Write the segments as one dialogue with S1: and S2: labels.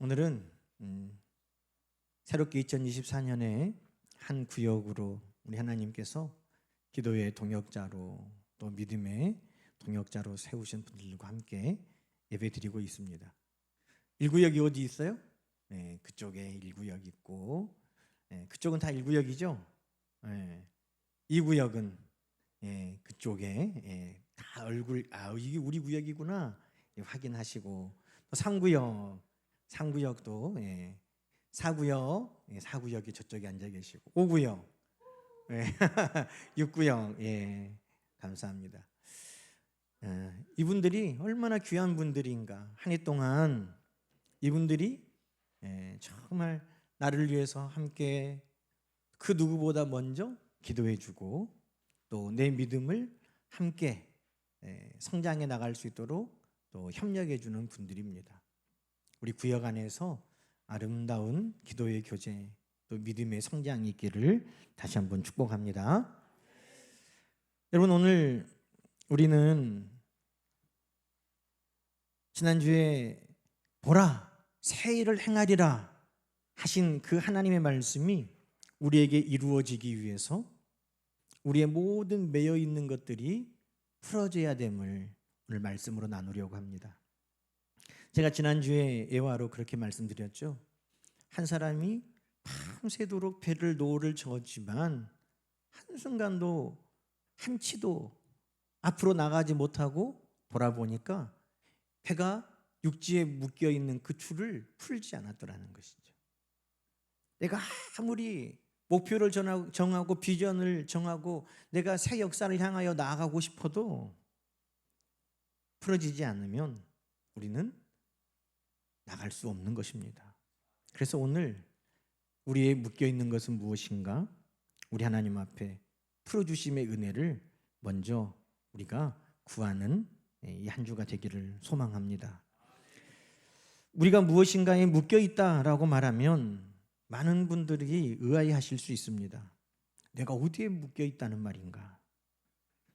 S1: 오늘은 새롭게 2024년에 한 구역으로 우리 하나님께서 기도의 동역자로 또 믿음의 동역자로 세우신 분들과 함께 예배드리고 있습니다. 1구역이 어디 있어요? 네, 그쪽에 1구역 있고, 네, 그쪽은 다 1구역이죠. 네, 2구역은 그쪽에 다 얼굴 이게 우리 구역이구나 확인하시고, 또 3구역도 4구역이 저쪽에 앉아 계시고, 5구역 6구역 감사합니다. 이분들이 얼마나 귀한 분들인가. 한 해 동안 이분들이 정말 나를 위해서 함께 그 누구보다 먼저 기도해주고 또 내 믿음을 함께 성장해 나갈 수 있도록 또 협력해주는 분들입니다. 우리 구역 안에서 아름다운 기도의 교제 또 믿음의 성장이 있기를 다시 한번 축복합니다. 여러분, 오늘 우리는 지난주에 보라 새 일을 행하리라 하신 그 하나님의 말씀이 우리에게 이루어지기 위해서 우리의 모든 매여 있는 것들이 풀어져야 됨을 오늘 말씀으로 나누려고 합니다. 제가 지난주에 예화로 그렇게 말씀드렸죠. 한 사람이 밤새도록 배를 노를 저었지만 한순간도 한 치도 앞으로 나가지 못하고 돌아보니까 배가 육지에 묶여있는 그 줄을 풀지 않았더라는 것이죠. 내가 아무리 목표를 정하고 비전을 정하고 내가 새 역사를 향하여 나아가고 싶어도 풀어지지 않으면 우리는 나갈 수 없는 것입니다. 그래서 오늘 우리의 묶여있는 것은 무엇인가? 우리 하나님 앞에 풀어주심의 은혜를 먼저 우리가 구하는 이 한 주가 되기를 소망합니다. 우리가 무엇인가에 묶여있다라고 말하면 많은 분들이 의아해하실 수 있습니다. 내가 어디에 묶여있다는 말인가?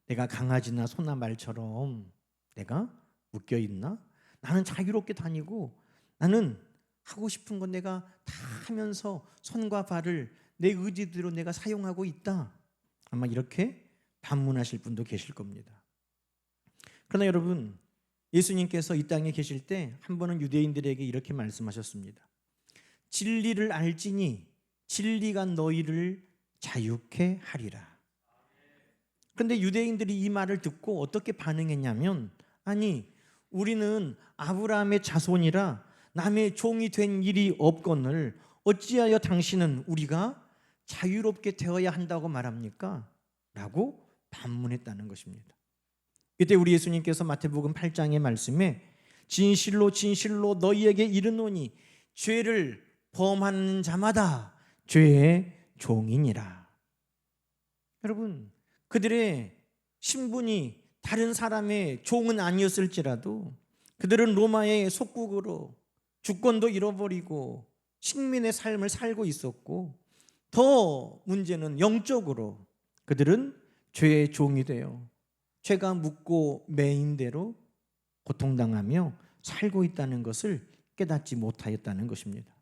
S1: 내가 강아지나 소나 말처럼 내가 묶여있나? 나는 자유롭게 다니고 나는 하고 싶은 건 내가 다 하면서 손과 발을 내 의지대로 내가 사용하고 있다. 아마 이렇게 반문하실 분도 계실 겁니다. 그러나 여러분, 예수님께서 이 땅에 계실 때 한 번은 유대인들에게 이렇게 말씀하셨습니다. 진리를 알지니 진리가 너희를 자유케 하리라. 그런데 유대인들이 이 말을 듣고 어떻게 반응했냐면, 아니 우리는 아브라함의 자손이라 남의 종이 된 일이 없거늘 어찌하여 당신은 우리가 자유롭게 되어야 한다고 말합니까? 라고 반문했다는 것입니다. 이때 우리 예수님께서 마태복음 8장의 말씀에 진실로 진실로 너희에게 이르노니 죄를 범하는 자마다 죄의 종이니라. 여러분, 그들의 신분이 다른 사람의 종은 아니었을지라도 그들은 로마의 속국으로 주권도 잃어버리고 식민의 삶을 살고 있었고, 더 문제는 영적으로 그들은 죄의 종이 되어 죄가 묻고 매인 대로 고통당하며 살고 있다는 것을 깨닫지 못하였다는 것입니다.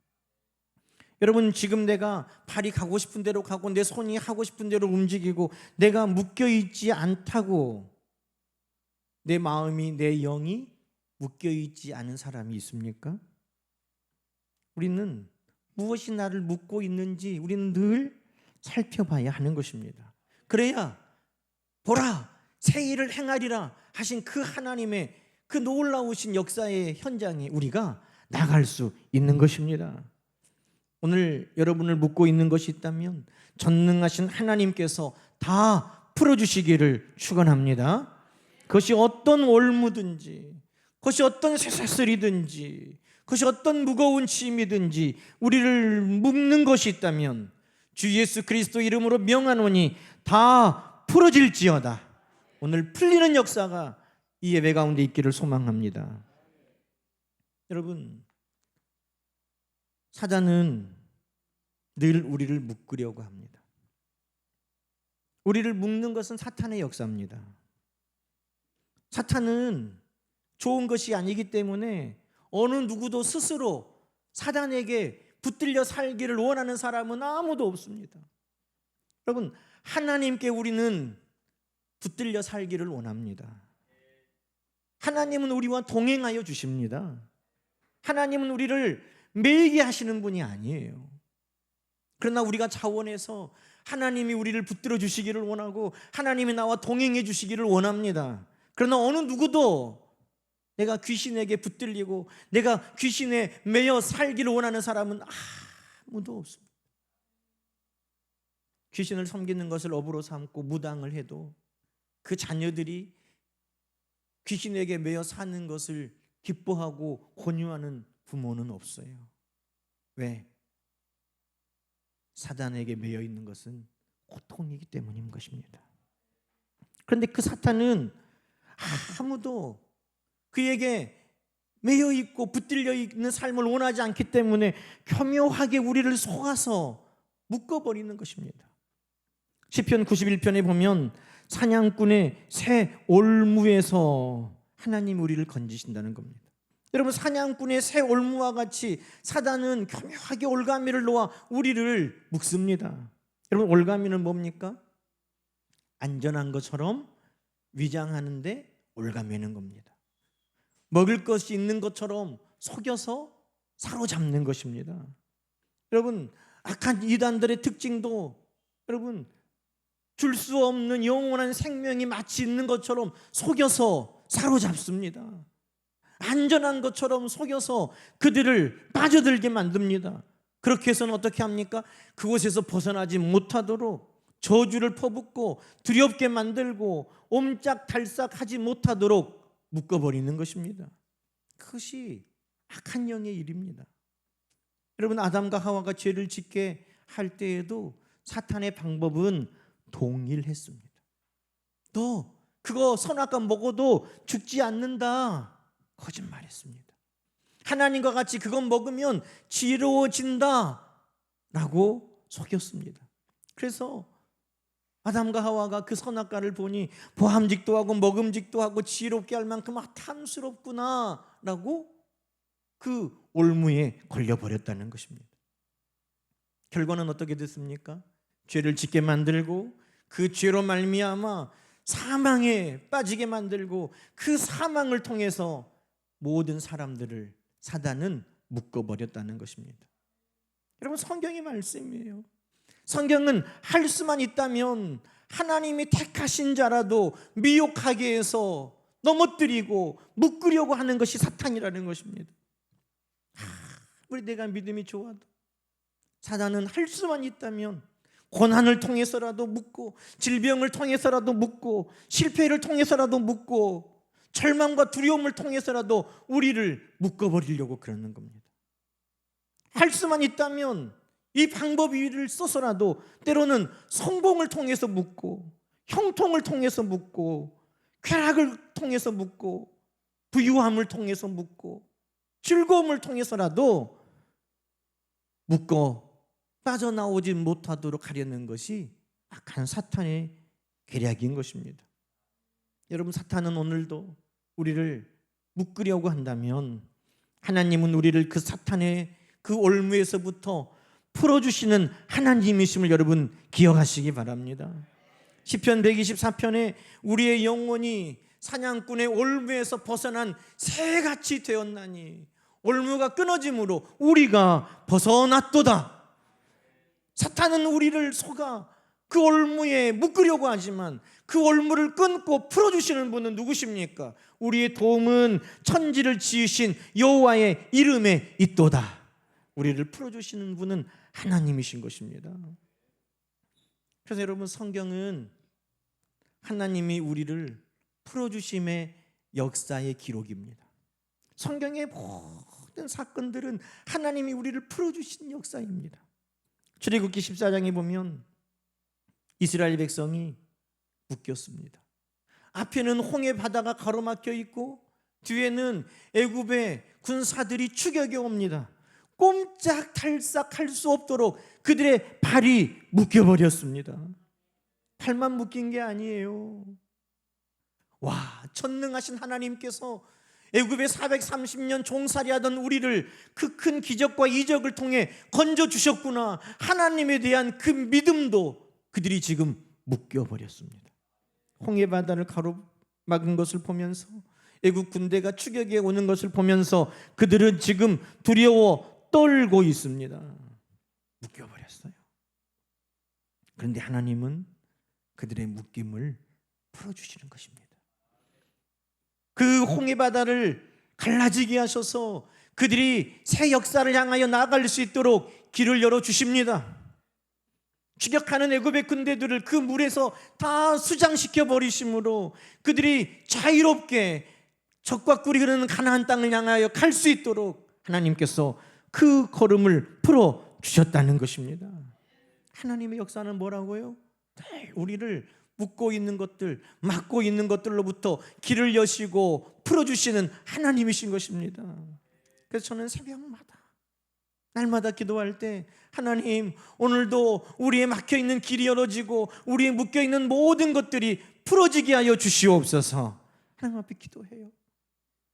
S1: 여러분, 지금 내가 발이 가고 싶은 대로 가고 내 손이 하고 싶은 대로 움직이고 내가 묶여있지 않다고, 내 마음이 내 영이 묶여있지 않은 사람이 있습니까? 우리는 무엇이 나를 묶고 있는지 우리는 늘 살펴봐야 하는 것입니다. 그래야 보라 새 일을 행하리라 하신 그 하나님의 그 놀라우신 역사의 현장에 우리가 나갈 수 있는 것입니다. 오늘 여러분을 묶고 있는 것이 있다면 전능하신 하나님께서 다 풀어주시기를 축원합니다. 그것이 어떤 올무든지, 그것이 어떤 쇠사슬이든지, 그것이 어떤 무거운 짐이든지 우리를 묶는 것이 있다면 주 예수 그리스도 이름으로 명하노니 다 풀어질지어다. 오늘 풀리는 역사가 이 예배 가운데 있기를 소망합니다. 여러분, 사단은 늘 우리를 묶으려고 합니다. 우리를 묶는 것은 사탄의 역사입니다. 사탄은 좋은 것이 아니기 때문에 어느 누구도 스스로 사단에게 붙들려 살기를 원하는 사람은 아무도 없습니다. 여러분, 하나님께 우리는 붙들려 살기를 원합니다. 하나님은 우리와 동행하여 주십니다. 하나님은 우리를 매이게 하시는 분이 아니에요. 그러나 우리가 자원해서 하나님이 우리를 붙들어 주시기를 원하고 하나님이 나와 동행해 주시기를 원합니다. 그러나 어느 누구도 내가 귀신에게 붙들리고 내가 귀신에 매여 살기를 원하는 사람은 아무도 없습니다. 귀신을 섬기는 것을 업으로 삼고 무당을 해도 그 자녀들이 귀신에게 매여 사는 것을 기뻐하고 권유하는 부모는 없어요. 왜? 사단에게 매여 있는 것은 고통이기 때문인 것입니다. 그런데 그 사탄은 아무도 그에게 매여 있고 붙들려 있는 삶을 원하지 않기 때문에 교묘하게 우리를 속아서 묶어버리는 것입니다. 시편 91편에 보면 사냥꾼의 새 올무에서 하나님 우리를 건지신다는 겁니다. 여러분, 사냥꾼의 새 올무와 같이 사단은 교묘하게 올가미를 놓아 우리를 묶습니다. 여러분, 올가미는 뭡니까? 안전한 것처럼 위장하는데 올가매는 겁니다. 먹을 것이 있는 것처럼 속여서 사로잡는 것입니다. 여러분, 악한 이단들의 특징도 여러분 줄 수 없는 영원한 생명이 마치 있는 것처럼 속여서 사로잡습니다. 안전한 것처럼 속여서 그들을 빠져들게 만듭니다. 그렇게 해서는 어떻게 합니까? 그곳에서 벗어나지 못하도록 저주를 퍼붓고 두렵게 만들고 옴짝달싹하지 못하도록 묶어버리는 것입니다. 그것이 악한 영의 일입니다. 여러분, 아담과 하와가 죄를 짓게 할 때에도 사탄의 방법은 동일했습니다. 너 그거 선악과 먹어도 죽지 않는다, 거짓말했습니다. 하나님과 같이 그건 먹으면 지루어진다 라고 속였습니다. 그래서 아담과 하와가 그 선악과를 보니 보암직도 하고 먹음직도 하고 지혜롭게 할 만큼 탐스럽구나 라고 그 올무에 걸려버렸다는 것입니다. 결과는 어떻게 됐습니까? 죄를 짓게 만들고 그 죄로 말미암아 사망에 빠지게 만들고 그 사망을 통해서 모든 사람들을 사단은 묶어버렸다는 것입니다. 여러분, 성경의 말씀이에요. 성경은 할 수만 있다면 하나님이 택하신 자라도 미혹하게 해서 넘어뜨리고 묶으려고 하는 것이 사탄이라는 것입니다. 우리 내가 믿음이 좋아도 사단은 할 수만 있다면 고난을 통해서라도 묶고 질병을 통해서라도 묶고 실패를 통해서라도 묶고 절망과 두려움을 통해서라도 우리를 묶어버리려고 그러는 겁니다. 할 수만 있다면 이 방법을 써서라도 때로는 성공을 통해서 묶고 형통을 통해서 묶고 쾌락을 통해서 묶고 부유함을 통해서 묶고 즐거움을 통해서라도 묶어 빠져나오지 못하도록 하려는 것이 악한 사탄의 계략인 것입니다. 여러분, 사탄은 오늘도 우리를 묶으려고 한다면 하나님은 우리를 그 사탄의 그 올무에서부터 풀어주시는 하나님이심을 여러분 기억하시기 바랍니다. 시편 124편에 우리의 영혼이 사냥꾼의 올무에서 벗어난 새같이 되었나니 올무가 끊어짐으로 우리가 벗어났도다. 사탄은 우리를 속아 그 올무에 묶으려고 하지만 그 올무를 끊고 풀어주시는 분은 누구십니까? 우리의 도움은 천지를 지으신 여호와의 이름에 있도다. 우리를 풀어주시는 분은 하나님이신 것입니다. 그래서 여러분, 성경은 하나님이 우리를 풀어주심의 역사의 기록입니다. 성경의 모든 사건들은 하나님이 우리를 풀어주신 역사입니다. 출애굽기 14장에 보면 이스라엘 백성이 묶였습니다. 앞에는 홍해 바다가 가로막혀 있고 뒤에는 애굽의 군사들이 추격해 옵니다. 꼼짝달싹 할 수 없도록 그들의 발이 묶여버렸습니다. 발만 묶인 게 아니에요. 와, 전능하신 하나님께서 애굽에 430년 종살이하던 우리를 그 큰 기적과 이적을 통해 건져주셨구나, 하나님에 대한 그 믿음도 그들이 지금 묶여버렸습니다. 홍해바다를 가로막은 것을 보면서, 애굽 군대가 추격해 오는 것을 보면서 그들은 지금 두려워 떨고 있습니다. 묶여버렸어요. 그런데 하나님은 그들의 묶임을 풀어주시는 것입니다. 그 홍해바다를 갈라지게 하셔서 그들이 새 역사를 향하여 나아갈 수 있도록 길을 열어주십니다. 추격하는 애굽의 군대들을 그 물에서 다 수장시켜 버리심으로 그들이 자유롭게 적과 꿀이 흐르는 가나안 땅을 향하여 갈 수 있도록 하나님께서 그 걸음을 풀어주셨다는 것입니다. 하나님의 역사는 뭐라고요? 우리를 묶고 있는 것들, 막고 있는 것들로부터 길을 여시고 풀어주시는 하나님이신 것입니다. 그래서 저는 새벽마다, 날마다 기도할 때, 하나님, 오늘도 우리의 막혀있는 길이 열어지고 우리의 묶여있는 모든 것들이 풀어지게 하여 주시옵소서. 하나님 앞에 기도해요.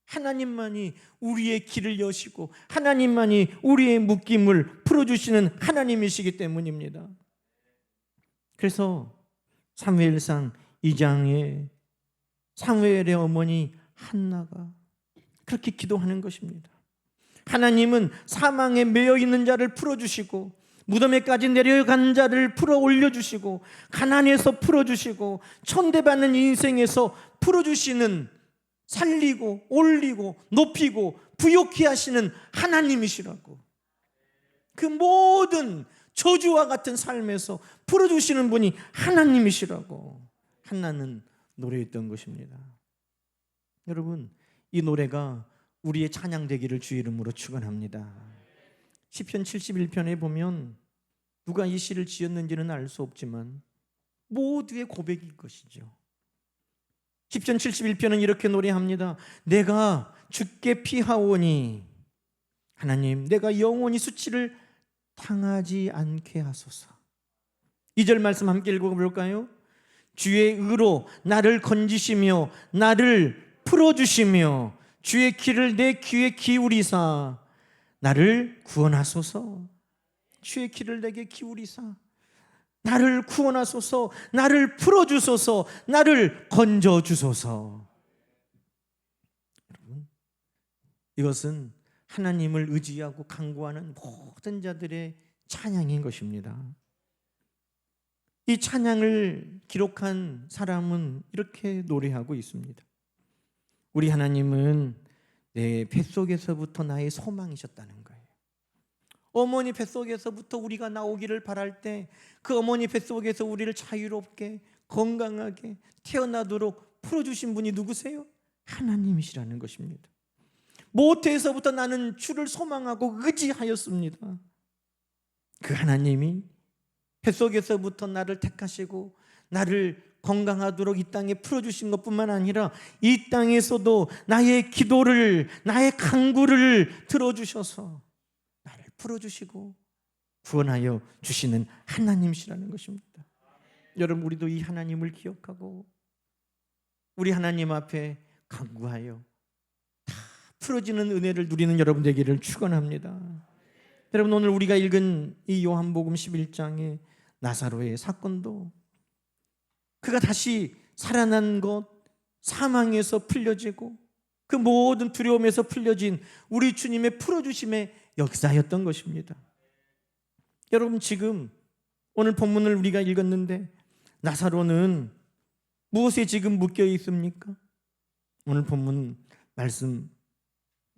S1: 하나님만이 우리의 길을 여시고 하나님만이 우리의 묶임을 풀어주시는 하나님이시기 때문입니다. 그래서 사무엘상 2장에 사무엘의 어머니 한나가 그렇게 기도하는 것입니다. 하나님은 사망에 매여 있는 자를 풀어주시고 무덤에까지 내려간 자를 풀어 올려주시고 가난에서 풀어주시고 천대받는 인생에서 풀어주시는, 살리고 올리고 높이고 부욕케 하시는 하나님이시라고. 그 모든 저주와 같은 삶에서 풀어주시는 분이 하나님이시라고 한나는 노래했던 것입니다. 여러분, 이 노래가 우리의 찬양되기를 주 이름으로 축원합니다. 시편 71편에 보면 누가 이 시를 지었는지는 알 수 없지만 모두의 고백일 것이죠. 시편 71편은 이렇게 노래합니다. 내가 주께 피하오니, 하나님, 내가 영원히 수치를 당하지 않게 하소서. 2절 말씀 함께 읽어볼까요? 주의 의로 나를 건지시며 나를 풀어주시며 주의 길을 내 귀에 기울이사 나를 구원하소서. 주의 길을 내게 기울이사 나를 구원하소서, 나를 풀어주소서, 나를 건져주소서. 여러분, 이것은 하나님을 의지하고 간구하는 모든 자들의 찬양인 것입니다. 이 찬양을 기록한 사람은 이렇게 노래하고 있습니다. 우리 하나님은 내 뱃속에서부터 나의 소망이셨다는 거예요. 어머니 뱃속에서부터 우리가 나오기를 바랄 때 그 어머니 뱃속에서 우리를 자유롭게 건강하게 태어나도록 풀어주신 분이 누구세요? 하나님이시라는 것입니다. 모태에서부터 나는 주를 소망하고 의지하였습니다. 그 하나님이 뱃속에서부터 나를 택하시고 나를 건강하도록 이 땅에 풀어주신 것뿐만 아니라 이 땅에서도 나의 기도를, 나의 간구를 들어주셔서 나를 풀어주시고 구원하여 주시는 하나님이시라는 것입니다. 여러분, 우리도 이 하나님을 기억하고 우리 하나님 앞에 간구하여 다 풀어지는 은혜를 누리는 여러분 되기를 축원합니다. 여러분, 오늘 우리가 읽은 이 요한복음 11장의 나사로의 사건도 그가 다시 살아난 것, 사망에서 풀려지고 그 모든 두려움에서 풀려진 우리 주님의 풀어주심의 역사였던 것입니다. 여러분, 지금 오늘 본문을 우리가 읽었는데 나사로는 무엇에 지금 묶여 있습니까? 오늘 본문 말씀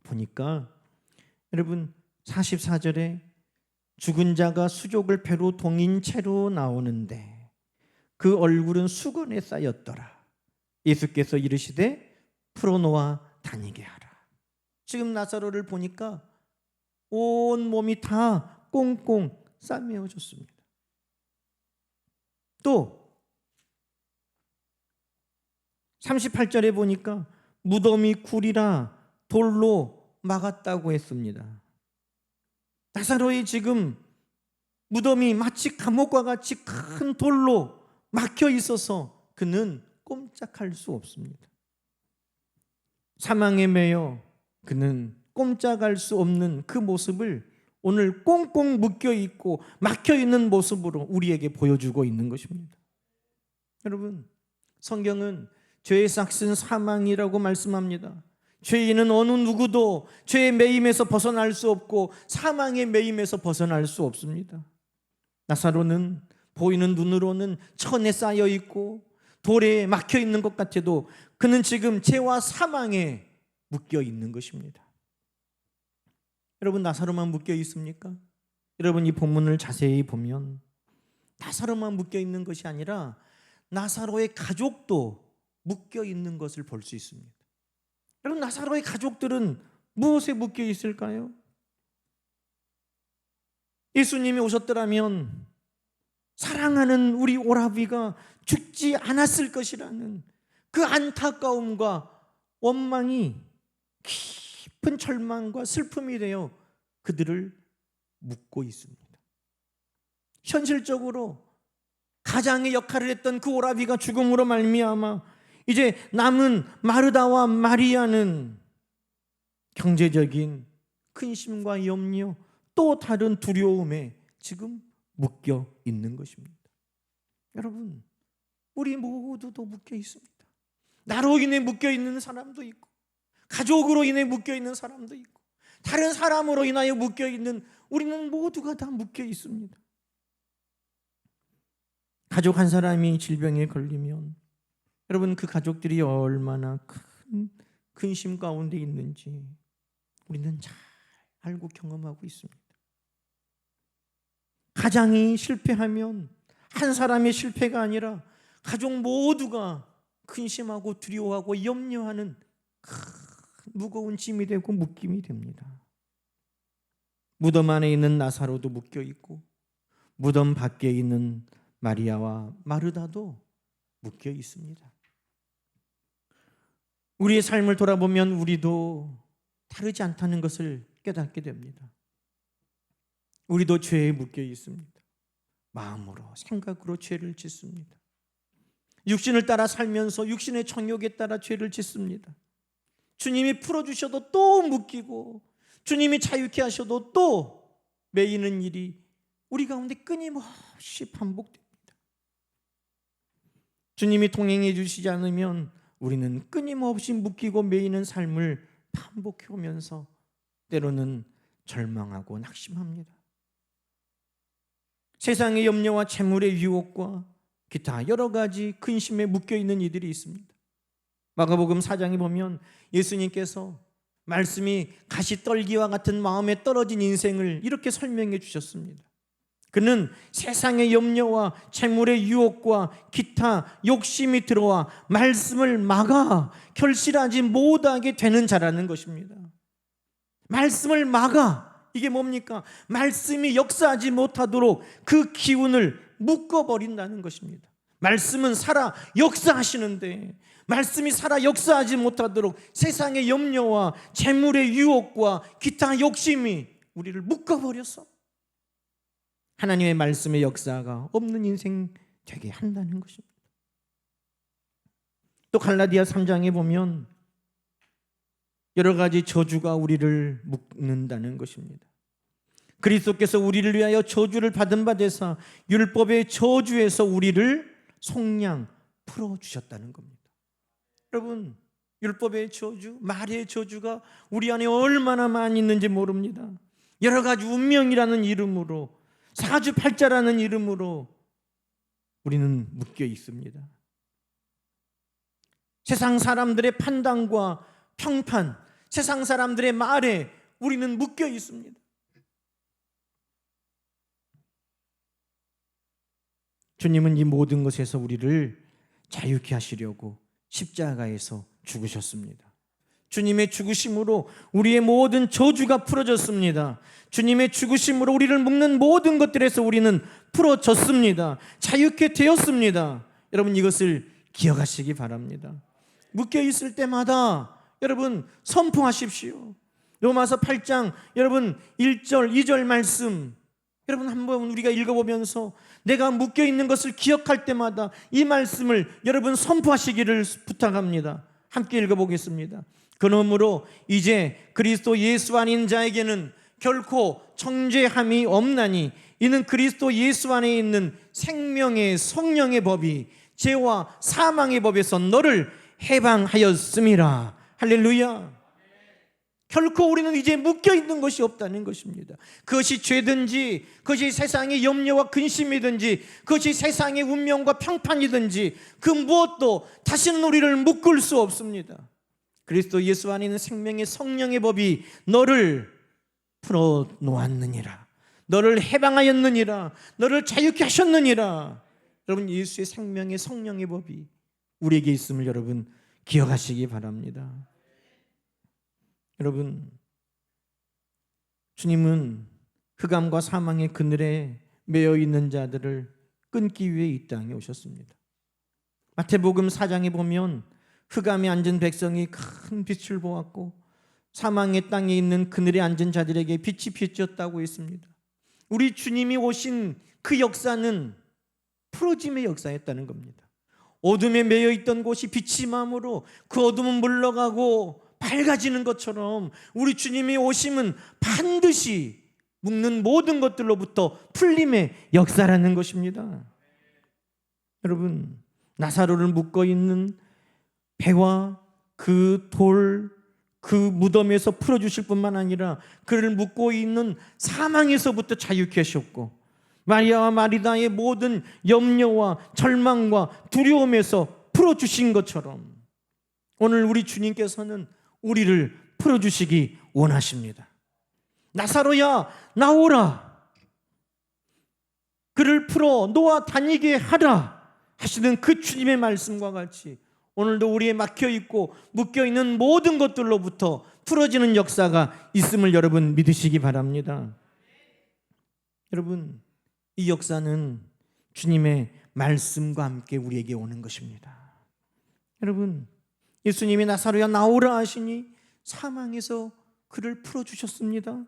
S1: 보니까 여러분 44절에 죽은 자가 수족을 배로 동인 채로 나오는데 그 얼굴은 수건에 쌓였더라. 예수께서 이르시되 풀어놓아 다니게 하라. 지금 나사로를 보니까 온 몸이 다 꽁꽁 싸매어졌습니다. 또 38절에 보니까 무덤이 굴이라 돌로 막았다고 했습니다. 나사로의 지금 무덤이 마치 감옥과 같이 큰 돌로 막혀 있어서 그는 꼼짝할 수 없습니다. 사망에 매여 그는 꼼짝할 수 없는 그 모습을 오늘 꽁꽁 묶여 있고 막혀 있는 모습으로 우리에게 보여주고 있는 것입니다. 여러분, 성경은 죄의 삭은 사망이라고 말씀합니다. 죄인은 어느 누구도 죄의 매임에서 벗어날 수 없고 사망의 매임에서 벗어날 수 없습니다. 나사로는 보이는 눈으로는 천에 쌓여 있고 돌에 막혀 있는 것 같아도 그는 지금 죄와 사망에 묶여 있는 것입니다. 여러분, 나사로만 묶여 있습니까? 여러분, 이 본문을 자세히 보면 나사로만 묶여 있는 것이 아니라 나사로의 가족도 묶여 있는 것을 볼 수 있습니다. 여러분, 나사로의 가족들은 무엇에 묶여 있을까요? 예수님이 오셨더라면 사랑하는 우리 오라비가 죽지 않았을 것이라는 그 안타까움과 원망이 깊은 절망과 슬픔이 되어 그들을 묶고 있습니다. 현실적으로 가장의 역할을 했던 그 오라비가 죽음으로 말미암아 이제 남은 마르다와 마리아는 경제적인 근심과 염려, 또 다른 두려움에 지금 묶여 있는 것입니다. 여러분, 우리 모두도 묶여 있습니다. 나로 인해 묶여 있는 사람도 있고, 가족으로 인해 묶여 있는 사람도 있고, 다른 사람으로 인하여 묶여 있는, 우리는 모두가 다 묶여 있습니다. 가족 한 사람이 질병에 걸리면 여러분, 그 가족들이 얼마나 큰 근심 가운데 있는지 우리는 잘 알고 경험하고 있습니다. 가장이 실패하면 한 사람의 실패가 아니라 가족 모두가 근심하고 두려워하고 염려하는 큰 무거운 짐이 되고 묶임이 됩니다. 무덤 안에 있는 나사로도 묶여 있고 무덤 밖에 있는 마리아와 마르다도 묶여 있습니다. 우리의 삶을 돌아보면 우리도 다르지 않다는 것을 깨닫게 됩니다. 우리도 죄에 묶여 있습니다. 마음으로, 생각으로 죄를 짓습니다. 육신을 따라 살면서 육신의 정욕에 따라 죄를 짓습니다. 주님이 풀어주셔도 또 묶이고, 주님이 자유케 하셔도 또 매이는 일이 우리 가운데 끊임없이 반복됩니다. 주님이 동행해 주시지 않으면 우리는 끊임없이 묶이고 매이는 삶을 반복해 오면서 때로는 절망하고 낙심합니다. 세상의 염려와 재물의 유혹과 기타 여러 가지 근심에 묶여 있는 이들이 있습니다. 마가복음 4장에 보면 예수님께서 말씀이 가시떨기와 같은 마음에 떨어진 인생을 이렇게 설명해 주셨습니다. 그는 세상의 염려와 재물의 유혹과 기타 욕심이 들어와 말씀을 막아 결실하지 못하게 되는 자라는 것입니다. 말씀을 막아, 이게 뭡니까? 말씀이 역사하지 못하도록 그 기운을 묶어버린다는 것입니다. 말씀은 살아 역사하시는데 말씀이 살아 역사하지 못하도록 세상의 염려와 재물의 유혹과 기타 욕심이 우리를 묶어버려서 하나님의 말씀의 역사가 없는 인생 되게 한다는 것입니다. 또 갈라디아 3장에 보면 여러 가지 저주가 우리를 묶는다는 것입니다. 그리스도께서 우리를 위하여 저주를 받은 바 되사 율법의 저주에서 우리를 속량 풀어주셨다는 겁니다. 여러분, 율법의 저주, 말의 저주가 우리 안에 얼마나 많이 있는지 모릅니다. 여러 가지 운명이라는 이름으로, 사주팔자라는 이름으로 우리는 묶여 있습니다. 세상 사람들의 판단과 평판, 세상 사람들의 말에 우리는 묶여 있습니다. 주님은 이 모든 것에서 우리를 자유케 하시려고 십자가에서 죽으셨습니다. 주님의 죽으심으로 우리의 모든 저주가 풀어졌습니다. 주님의 죽으심으로 우리를 묶는 모든 것들에서 우리는 풀어졌습니다. 자유케 되었습니다. 여러분, 이것을 기억하시기 바랍니다. 묶여 있을 때마다 여러분 선포하십시오. 로마서 8장 여러분 1절 2절 말씀 여러분 한번 우리가 읽어보면서 내가 묶여 있는 것을 기억할 때마다 이 말씀을 여러분 선포하시기를 부탁합니다. 함께 읽어보겠습니다. 그러므로 이제 그리스도 예수 안에 있는 자에게는 결코 정죄함이 없나니 이는 그리스도 예수 안에 있는 생명의 성령의 법이 죄와 사망의 법에서 너를 해방하였음이라. 할렐루야. 결코 우리는 이제 묶여있는 것이 없다는 것입니다. 그것이 죄든지, 그것이 세상의 염려와 근심이든지, 그것이 세상의 운명과 평판이든지, 그 무엇도 다시는 우리를 묶을 수 없습니다. 그리스도 예수 안에 있는 생명의 성령의 법이 너를 풀어놓았느니라, 너를 해방하였느니라, 너를 자유케 하셨느니라. 여러분, 예수의 생명의 성령의 법이 우리에게 있음을 여러분 기억하시기 바랍니다. 여러분, 주님은 흑암과 사망의 그늘에 매여 있는 자들을 끊기 위해 이 땅에 오셨습니다. 마태복음 4장에 보면 흑암에 앉은 백성이 큰 빛을 보았고 사망의 땅에 있는 그늘에 앉은 자들에게 빛이 비쳤다고 했습니다. 우리 주님이 오신 그 역사는 풀어짐의 역사였다는 겁니다. 어둠에 매여 있던 곳이 빛이 임함으로 그 어둠은 물러가고 밝아지는 것처럼 우리 주님이 오심은 반드시 묶는 모든 것들로부터 풀림의 역사라는 것입니다. 여러분, 나사로를 묶어 있는 배와 그 돌, 그 무덤에서 풀어주실 뿐만 아니라 그를 묶고 있는 사망에서부터 자유케 하셨고 마리아와 마리다의 모든 염려와 절망과 두려움에서 풀어주신 것처럼 오늘 우리 주님께서는 우리를 풀어주시기 원하십니다. 나사로야 나오라, 그를 풀어 놓아 다니게 하라 하시는 그 주님의 말씀과 같이 오늘도 우리의 막혀있고 묶여있는 모든 것들로부터 풀어지는 역사가 있음을 여러분 믿으시기 바랍니다. 여러분, 이 역사는 주님의 말씀과 함께 우리에게 오는 것입니다. 여러분, 예수님이 나사로야 나오라 하시니 사망에서 그를 풀어주셨습니다.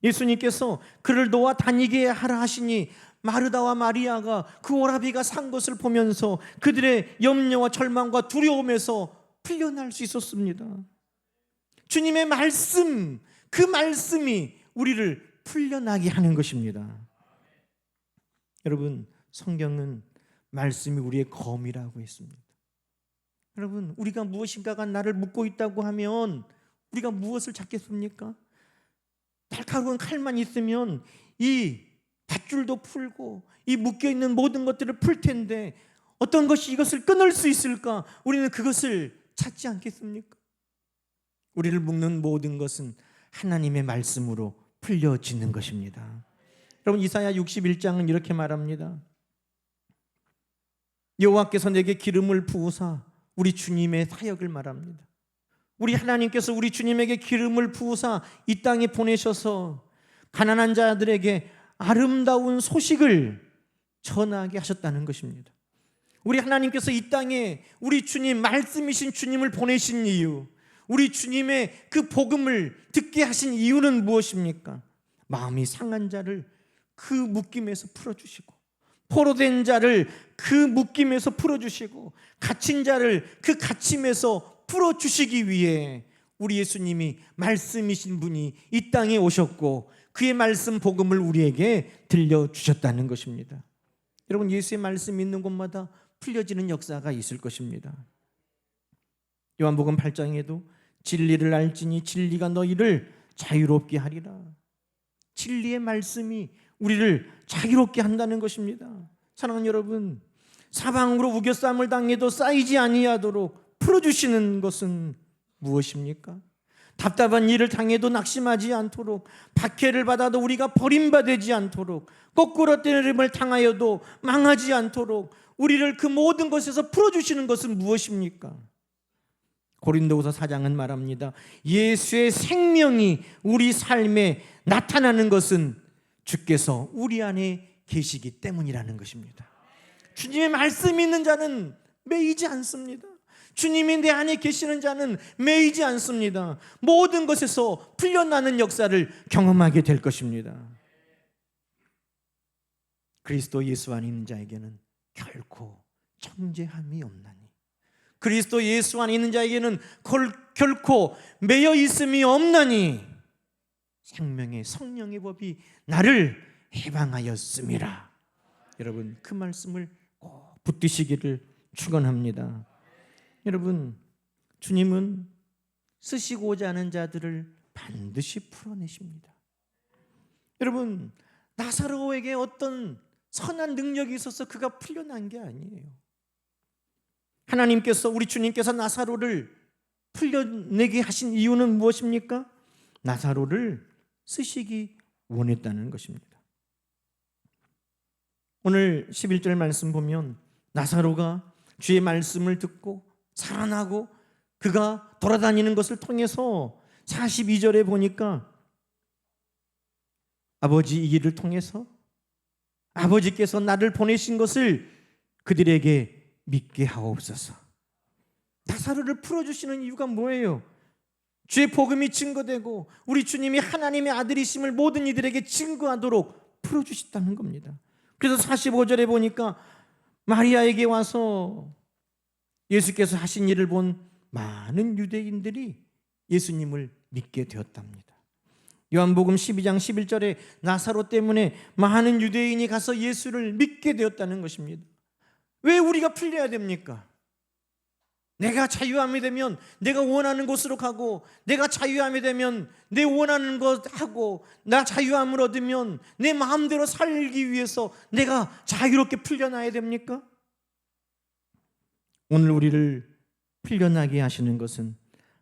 S1: 예수님께서 그를 놓아 다니게 하라 하시니 마르다와 마리아가 그 오라비가 산 것을 보면서 그들의 염려와 절망과 두려움에서 풀려날 수 있었습니다. 주님의 말씀, 그 말씀이 우리를 풀려나게 하는 것입니다. 여러분, 성경은 말씀이 우리의 검이라고 했습니다. 여러분, 우리가 무엇인가가 나를 묶고 있다고 하면 우리가 무엇을 찾겠습니까? 날카로운 칼만 있으면 이 밧줄도 풀고 이 묶여있는 모든 것들을 풀 텐데 어떤 것이 이것을 끊을 수 있을까? 우리는 그것을 찾지 않겠습니까? 우리를 묶는 모든 것은 하나님의 말씀으로 풀려지는 것입니다. 여러분, 이사야 61장은 이렇게 말합니다. 여호와께서 내게 기름을 부으사, 우리 주님의 사역을 말합니다. 우리 하나님께서 우리 주님에게 기름을 부으사 이 땅에 보내셔서 가난한 자들에게 아름다운 소식을 전하게 하셨다는 것입니다. 우리 하나님께서 이 땅에 우리 주님, 말씀이신 주님을 보내신 이유, 우리 주님의 그 복음을 듣게 하신 이유는 무엇입니까? 마음이 상한 자를 그 묶임에서 풀어주시고, 포로된 자를 그 묶임에서 풀어주시고, 갇힌 자를 그 갇힘에서 풀어주시기 위해 우리 예수님이 말씀이신 분이 이 땅에 오셨고 그의 말씀 복음을 우리에게 들려주셨다는 것입니다. 여러분, 예수의 말씀이 있는 곳마다 풀려지는 역사가 있을 것입니다. 요한복음 8장에도 진리를 알지니 진리가 너희를 자유롭게 하리라. 진리의 말씀이 우리를 자유롭게 한다는 것입니다. 사랑하는 여러분, 사방으로 우겨싸움을 당해도 쌓이지 아니하도록 풀어주시는 것은 무엇입니까? 답답한 일을 당해도 낙심하지 않도록, 박해를 받아도 우리가 버림받지 않도록, 거꾸로 때림을 당하여도 망하지 않도록 우리를 그 모든 것에서 풀어주시는 것은 무엇입니까? 고린도후서 4장은 말합니다. 예수의 생명이 우리 삶에 나타나는 것은 주께서 우리 안에 계시기 때문이라는 것입니다. 주님의 말씀이 있는 자는 매이지 않습니다. 주님이 내 안에 계시는 자는 매이지 않습니다. 모든 것에서 풀려나는 역사를 경험하게 될 것입니다. 그리스도 예수 안에 있는 자에게는 결코 정죄함이 없나니 그리스도 예수 안에 있는 자에게는 결코 매여 있음이 없나니 생명의 성령의 법이 나를 해방하였음이라. 여러분, 그 말씀을 꼭 붙드시기를 축원합니다. 여러분, 주님은 쓰시고자 하는 자들을 반드시 풀어내십니다. 여러분, 나사로에게 어떤 선한 능력이 있어서 그가 풀려난 게 아니에요. 하나님께서, 우리 주님께서 나사로를 풀려내게 하신 이유는 무엇입니까? 나사로를 쓰시기 원했다는 것입니다. 오늘 11절 말씀 보면 나사로가 주의 말씀을 듣고 살아나고 그가 돌아다니는 것을 통해서 42절에 보니까 아버지 이 일을 통해서 아버지께서 나를 보내신 것을 그들에게 믿게 하옵소서. 나사로를 풀어주시는 이유가 뭐예요? 주의 복음이 증거되고 우리 주님이 하나님의 아들이심을 모든 이들에게 증거하도록 풀어주셨다는 겁니다. 그래서 45절에 보니까 마리아에게 와서 예수께서 하신 일을 본 많은 유대인들이 예수님을 믿게 되었답니다. 요한복음 12장 11절에 나사로 때문에 많은 유대인이 가서 예수를 믿게 되었다는 것입니다. 왜 우리가 풀려야 됩니까? 내가 자유함이 되면 내가 원하는 곳으로 가고, 내가 자유함이 되면 내 원하는 것 하고, 나 자유함을 얻으면 내 마음대로 살기 위해서 내가 자유롭게 풀려나야 됩니까? 오늘 우리를 풀려나게 하시는 것은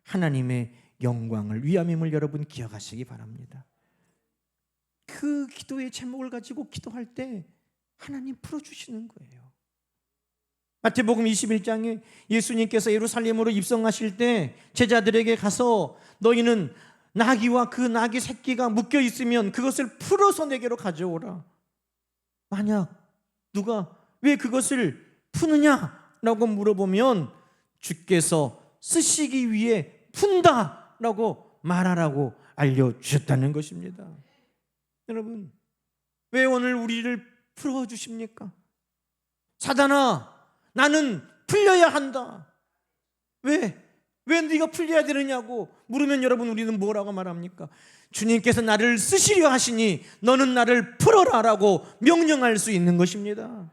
S1: 하나님의 영광을 위함임을 여러분 기억하시기 바랍니다. 그 기도의 제목을 가지고 기도할 때 하나님 풀어주시는 거예요. 마태복음 21장에 예수님께서 예루살렘으로 입성하실 때 제자들에게 가서 너희는 나귀와 그 나귀 새끼가 묶여 있으면 그것을 풀어서 내게로 가져오라. 만약 누가 왜 그것을 푸느냐라고 물어보면 주께서 쓰시기 위해 푼다라고 말하라고 알려주셨다는 것입니다. 여러분, 왜 오늘 우리를 풀어주십니까? 사단아, 나는 풀려야 한다. 왜 네가 풀려야 되느냐고 물으면 여러분 우리는 뭐라고 말합니까? 주님께서 나를 쓰시려 하시니 너는 나를 풀어라라고 명령할 수 있는 것입니다.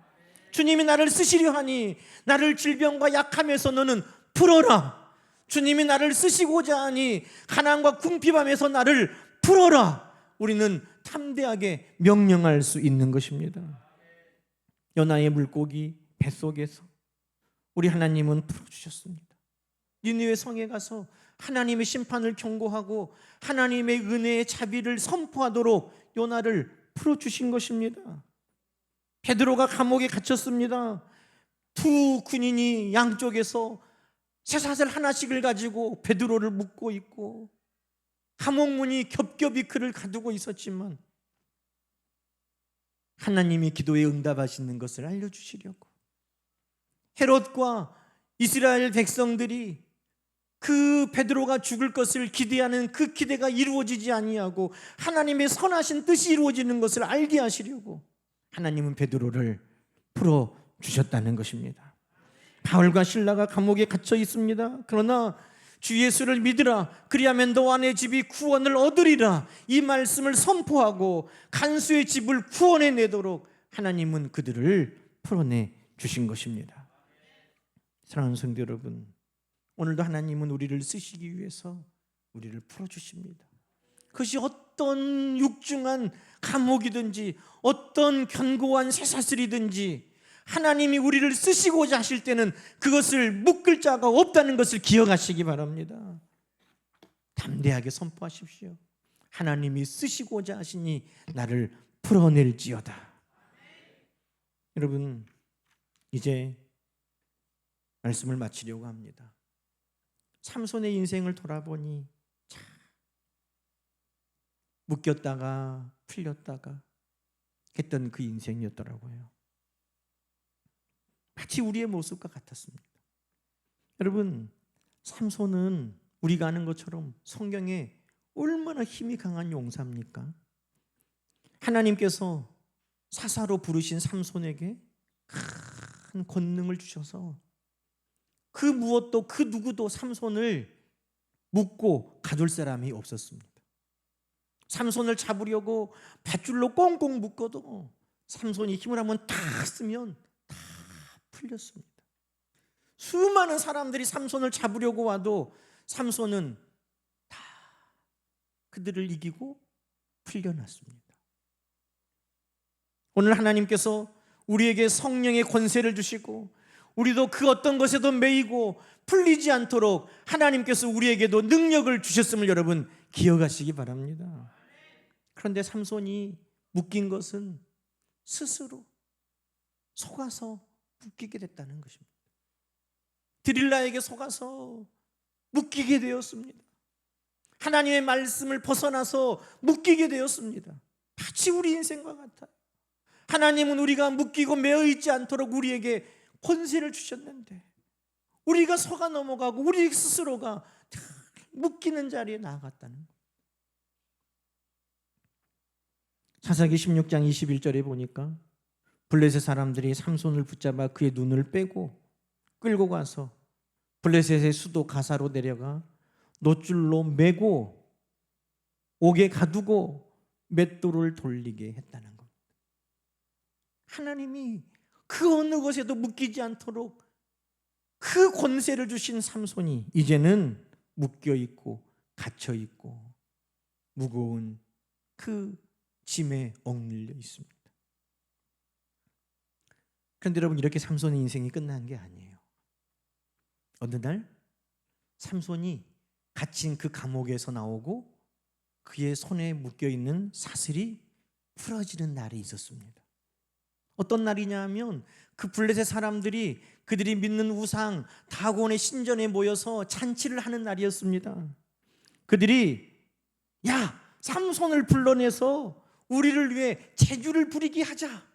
S1: 주님이 나를 쓰시려 하니 나를 질병과 약함에서 너는 풀어라. 주님이 나를 쓰시고자 하니 가난과 궁핍함에서 나를 풀어라. 우리는 담대하게 명령할 수 있는 것입니다. 요나의 물고기 뱃속에서 우리 하나님은 풀어주셨습니다. 니느웨 성에 가서 하나님의 심판을 경고하고 하나님의 은혜의 자비를 선포하도록 요나를 풀어주신 것입니다. 베드로가 감옥에 갇혔습니다. 두 군인이 양쪽에서 쇠사슬 하나씩을 가지고 베드로를 묶고 있고 감옥문이 겹겹이 그를 가두고 있었지만 하나님이 기도에 응답하시는 것을 알려주시려고 헤롯과 이스라엘 백성들이 그 베드로가 죽을 것을 기대하는 그 기대가 이루어지지 아니하고 하나님의 선하신 뜻이 이루어지는 것을 알게 하시려고 하나님은 베드로를 풀어주셨다는 것입니다. 바울과 실라가 감옥에 갇혀 있습니다. 그러나 주 예수를 믿으라 그리하면 너와 내 집이 구원을 얻으리라 이 말씀을 선포하고 간수의 집을 구원해 내도록 하나님은 그들을 풀어내 주신 것입니다. 사랑하는 성도 여러분, 오늘도 하나님은 우리를 쓰시기 위해서 우리를 풀어주십니다. 그것이 어떤 육중한 감옥이든지 어떤 견고한 쇠사슬이든지 하나님이 우리를 쓰시고자 하실 때는 그것을 묶을 자가 없다는 것을 기억하시기 바랍니다. 담대하게 선포하십시오. 하나님이 쓰시고자 하시니 나를 풀어낼지어다. 여러분, 이제 말씀을 마치려고 합니다. 삼손의 인생을 돌아보니 참 묶였다가 풀렸다가 했던 그 인생이었더라고요. 마치 우리의 모습과 같았습니다. 여러분, 삼손은 우리가 아는 것처럼 성경에 얼마나 힘이 강한 용사입니까? 하나님께서 사사로 부르신 삼손에게 큰 권능을 주셔서 그 무엇도 그 누구도 삼손을 묶고 가둘 사람이 없었습니다. 삼손을 잡으려고 밧줄로 꽁꽁 묶어도 삼손이 힘을 한번 탁 쓰면 다 풀렸습니다. 수많은 사람들이 삼손을 잡으려고 와도 삼손은 다 그들을 이기고 풀려났습니다. 오늘 하나님께서 우리에게 성령의 권세를 주시고 우리도 그 어떤 것에도 매이고 풀리지 않도록 하나님께서 우리에게도 능력을 주셨음을 여러분 기억하시기 바랍니다. 그런데 삼손이 묶인 것은 스스로 속아서 묶이게 됐다는 것입니다. 드릴라에게 속아서 묶이게 되었습니다. 하나님의 말씀을 벗어나서 묶이게 되었습니다. 마치 우리 인생과 같아요. 하나님은 우리가 묶이고 매어 있지 않도록 우리에게 권세를 주셨는데 우리가 속아 넘어가고 우리 스스로가 묶이는 자리에 나아갔다는 거예요. 사사기 16장 21절에 보니까 블레셋 사람들이 삼손을 붙잡아 그의 눈을 빼고 끌고 가서 블레셋의 수도 가사로 내려가 놋줄로 매고 옥에 가두고 맷돌을 돌리게 했다는 겁니다. 하나님이 그 어느 것에도 묶이지 않도록 그 권세를 주신 삼손이 이제는 묶여 있고 갇혀 있고 무거운 그 짐에 얽밀려 있습니다. 그런데 여러분, 이렇게 삼손의 인생이 끝난 게 아니에요. 어느 날 삼손이 갇힌 그 감옥에서 나오고 그의 손에 묶여 있는 사슬이 풀어지는 날이 있었습니다. 어떤 날이냐 하면 그 블레셋 사람들이 그들이 믿는 우상 다곤의 신전에 모여서 잔치를 하는 날이었습니다. 그들이 야, 삼손을 불러내서 우리를 위해 제주를 부리게 하자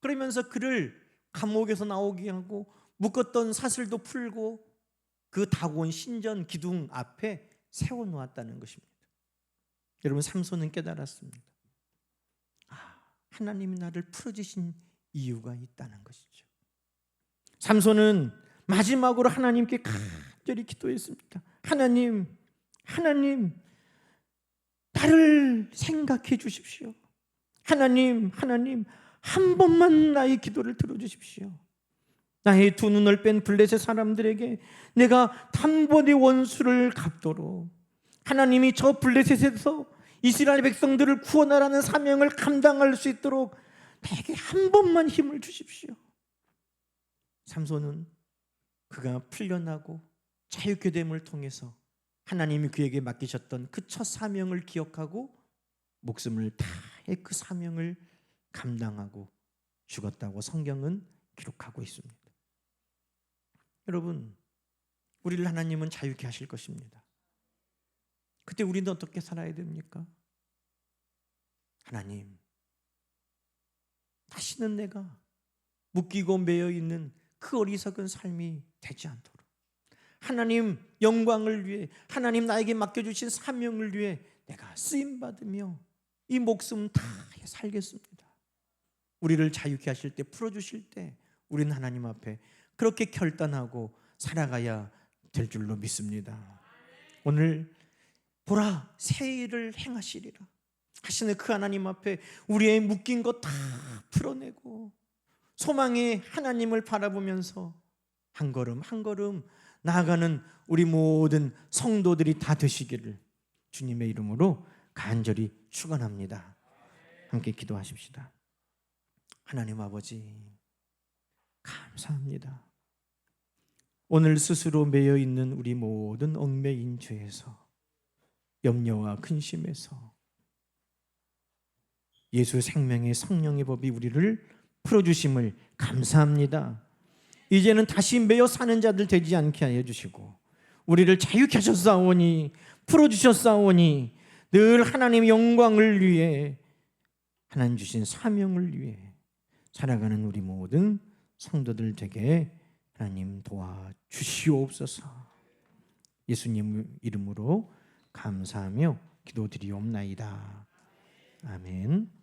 S1: 그러면서 그를 감옥에서 나오게 하고 묶었던 사슬도 풀고 그 다곤 신전 기둥 앞에 세워놓았다는 것입니다. 여러분, 삼손은 깨달았습니다. 하나님이 나를 풀어주신 이유가 있다는 것이죠. 삼손은 마지막으로 하나님께 간절히 기도했습니다. 하나님, 나를 생각해 주십시오. 하나님, 한 번만 나의 기도를 들어주십시오. 나의 두 눈을 뺀 블레셋 사람들에게 내가 단번에 원수를 갚도록 하나님이 저 블레셋에서 이스라엘 백성들을 구원하라는 사명을 감당할 수 있도록 나에게 한 번만 힘을 주십시오. 삼손은 그가 풀려나고 자유케 됨을 통해서 하나님이 그에게 맡기셨던 그 첫 사명을 기억하고 목숨을 다해 그 사명을 감당하고 죽었다고 성경은 기록하고 있습니다. 여러분, 우리를 하나님은 자유케 하실 것입니다. 그때 우리는 어떻게 살아야 됩니까? 하나님, 다시는 내가 묶이고 매여 있는 그 어리석은 삶이 되지 않도록 하나님 영광을 위해, 하나님 나에게 맡겨주신 사명을 위해 내가 쓰임받으며 이 목숨 다해 살겠습니다. 우리를 자유케 하실 때, 풀어주실 때 우리는 하나님 앞에 그렇게 결단하고 살아가야 될 줄로 믿습니다. 오늘 보라, 새 일을 행하시리라 하시는 그 하나님 앞에 우리의 묶인 것 다 풀어내고 소망의 하나님을 바라보면서 한 걸음 한 걸음 나아가는 우리 모든 성도들이 다 되시기를 주님의 이름으로 간절히 축원합니다. 함께 기도하십시다. 하나님 아버지, 감사합니다. 오늘 스스로 매여 있는 우리 모든 얽매인 죄에서, 염려와 근심에서 예수 생명의 성령의 법이 우리를 풀어주심을 감사합니다. 이제는 다시 매여 사는 자들 되지 않게 하여 주시고 우리를 자유케 하셨사오니, 풀어주셨사오니 늘 하나님의 영광을 위해, 하나님 주신 사명을 위해 살아가는 우리 모든 성도들 되게 하나님 도와주시옵소서. 예수님 이름으로 감사하며 기도드리옵나이다. 아멘.